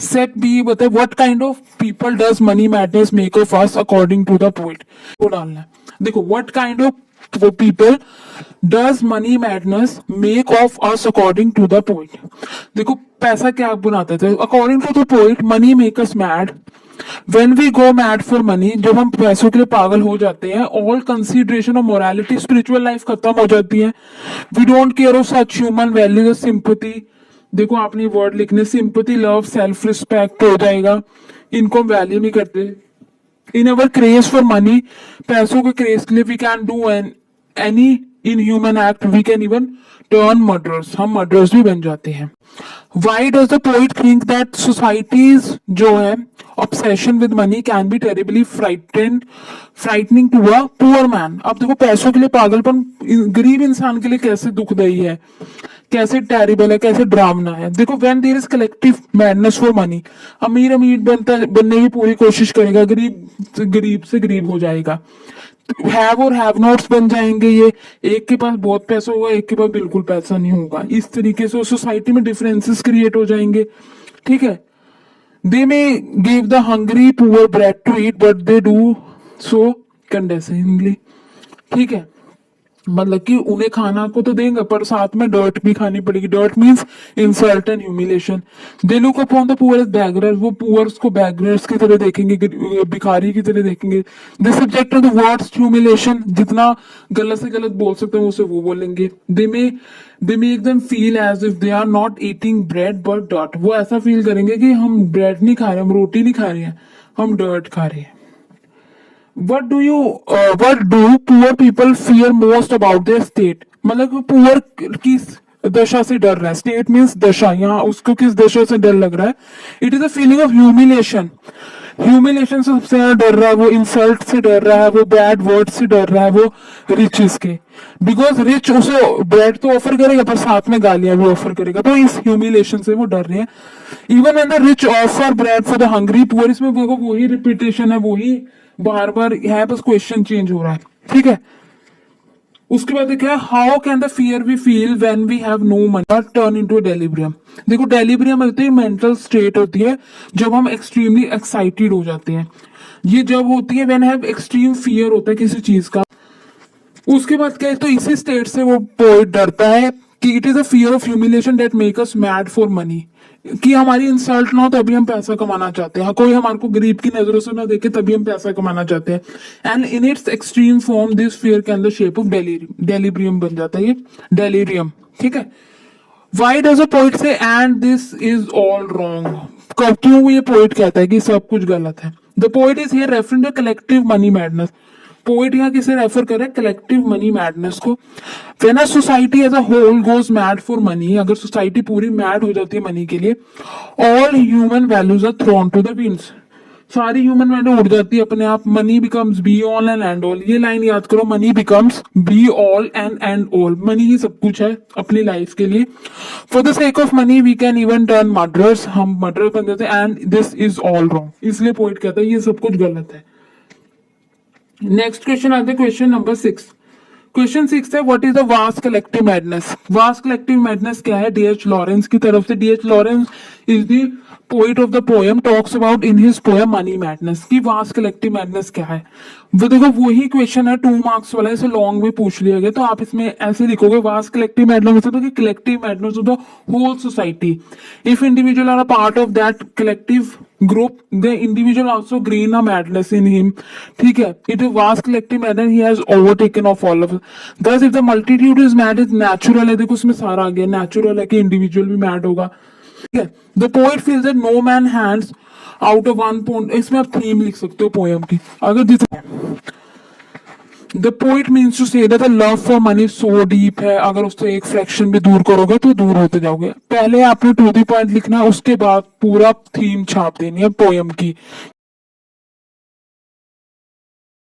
Set B बताए what kind of people does money madness make of us according to the poet, वो डालना है। देखो what kind of people does money madness make of us according to the poet. देखो पैसा क्या बनाता है, according to the poet money make us mad When we go mad for money, जब हम पैसों के लिए पागल हो जाते हैं, all consideration of morality, spiritual life खत्म हो जाती है। We don't care of such human values, sympathy, देखो आपने वर्ड लिखने, सिंपैथी, लव, सेल्फ रिस्पेक्ट हो जाएगा, इनको हम वैल्यू नहीं करते। In our craze for money, पैसों के क्रेज के लिए we can do any inhuman act, we can even turn murderers, हम मर्डरर्स भी बन जाते हैं। Why does the poet think that societies जो है obsession with money can be terribly frightening to a poor man. अब देखो पैसों के लिए पागलपन गरीब इंसान के लिए कैसे दुखदाई है, कैसे टेरिबल है, कैसे डरावना है। देखो when there is collective madness for money, अमीर बनने की पूरी कोशिश करेगा, गरीब से गरीब हो जाएगा, हैव और हैव नॉट्स बन जाएंगे। ये एक के पास बहुत पैसा होगा, एक के पास बिल्कुल पैसा नहीं होगा। इस तरीके से सोसाइटी में डिफरेंसेस क्रिएट हो जाएंगे, ठीक है। They may give the hungry poor bread to eat but they do so condescendingly, ठीक है। मतलब कि उन्हें खाना को तो देंगे पर साथ में डर्ट भी खानी पड़ेगी। Dirt means insult and humiliation. They look upon the poor as beggars, वो पुअर्स को बेगरर्स की तरह देखेंगे, भिखारी की तरह देखेंगे। दे सब्जेक्ट द वर्ड्स ह्यूमिलेशन, जितना गलत से गलत बोल सकते हैं उसे वो बोलेंगे। They make them feel as if they are not eating bread but dirt, वो ऐसा फील करेंगे कि हम ब्रेड नहीं खा रहे, हम रोटी नहीं खा रहे हैं, हम डर्ट खा रहे हैं। what do poor people fear most about their state, मतलब पुअर किस दशा से डर रहा है, स्टेट मीन्स दशा, यहाँ उसको किस दशा से डर लग रहा है। It is a feeling of humiliation से सबसे ज्यादा डर रहा है वो, इंसल्ट से डर रहा है वो, बैड वर्ड से डर रहा है वो रिचेस के। बिकॉज रिच उसे ब्रेड तो ऑफर करेगा पर साथ में गालियां भी ऑफर करेगा, तो इस ह्यूमिलेशन से वो डर रहे हैं। Even when the rich offer bread for the hungry poor, इसमें वही रिपीटेशन है, वही बार बार है, बस क्वेश्चन चेंज हो रहा है, ठीक है। उसके बाद क्या, how can the fear we feel when we have no money turn into delirium. देखो डेलिब्रियम होती है मेंटल स्टेट होती है जब हम एक्सट्रीमली एक्साइटेड हो जाते हैं। ये जब होती है व्हेन हैव एक्सट्रीम फियर होता है किसी चीज का। उसके बाद क्या है, तो इसी स्टेट से वो पोएट डरता है कि it is a fear of humiliation that make us mad for money, कि हमारी इंसल्ट ना हो तभी हम पैसा कमाना चाहते हैं, कोई हमारे को गरीब की नजरों से ना देखे तभी हम पैसा कमाना चाहते हैं। And in its extreme form this fear can the shape of delirium बन जाता है ये डेलीरियम, ठीक है। Why does a poet say and this is all wrong, कब क्यों ये पोइट कहता है कि सब कुछ गलत है। The poet is here referring to collective money madness, poet यहाँ किसे रेफर कर रहा है, कलेक्टिव मनी मैडनेस को। When a society as a whole goes mad for money, अगर सोसाइटी पूरी मैड हो जाती है मनी के लिए, all human values are thrown to the winds, सारी ह्यूमन वैल्यू उड़ जाती है अपने आप। Money becomes be all and end all, ये लाइन याद करो, money becomes be all and all, money ही सब कुछ है अपनी लाइफ के लिए। For the sake of money we can even turn murderers, हम मर्डर बन जाते हैं। And this is all wrong, इसलिए पोइट कहता है ये सब कुछ गलत है। नेक्स्ट क्वेश्चन आता है क्वेश्चन नंबर 6। क्वेश्चन 6 है what is the vast collective madness. Vast collective madness क्या है, डीएच लॉरेंस की तरफ से। DH Lawrence is the poet of the poem talks about in his poem money madness, की vast collective madness क्या है। वो देखो वही क्वेश्चन है 2 मार्क्स वाला, इसे लॉन्ग में पूछ लिया गया, तो आप इसमें ऐसे लिखोगे वास्ट कलेक्टिव मैडनेस तो collective madness of the whole society, if individual are a part of that collective group the individual also gain a madness in him, ठीक है। It is vast collective madness he has overtaken of all of us, thus if the multitude is mad is natural है, देखो उसमें सारा आ गया, natural है कि individual भी मैड होगा, ठीक है। The poet feels that no man hands out of 1 pound, इसमें आप थीम लिख सकते हो पोएम की, अगर जितना the poet means to say that the love for money so deep है, अगर उससे एक फ्रैक्शन भी दूर करोगे तो दूर होते जाओगे। पहले आपने टू द पॉइंट लिखना है, उसके बाद पूरा थीम छाप देनी है पोएम की